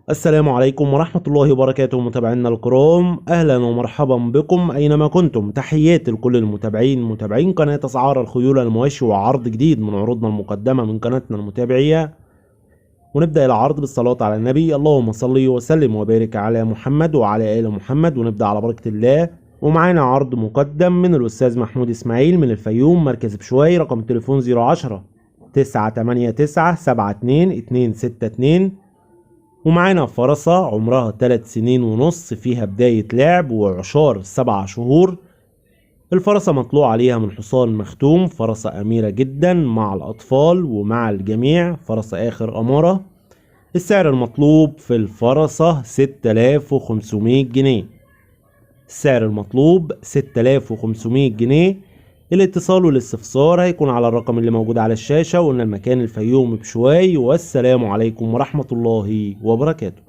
السلام عليكم ورحمة الله وبركاته متابعينا الكرام، أهلا ومرحبا بكم أينما كنتم. تحياتي لكل المتابعين متابعين قناة أسعار الخيول المواشي وعرض جديد من عروضنا المقدمة من قناتنا المتابعية. ونبدأ العرض بالصلاة على النبي، اللهم صل وسلم وبارك على محمد وعلى آل محمد. ونبدأ على بركة الله. ومعانا عرض مقدم من الأستاذ محمود إسماعيل من الفيوم، مركز بشوي. رقم التليفون 010 989 72 262. ومعانا فرسة عمرها 3 سنين ونص، فيها بداية لعب وعشار 7 شهور. الفرسة مطلوع عليها من حصان مختوم، فرسة أميرة جدا مع الأطفال ومع الجميع، فرسة آخر أمارة. السعر المطلوب في الفرسة 6500 جنيه. السعر المطلوب 6500 جنيه. الاتصال والاستفسار هيكون على الرقم اللي موجود على الشاشة. وقلنا المكان الفيوم بشوي. والسلام عليكم ورحمة الله وبركاته.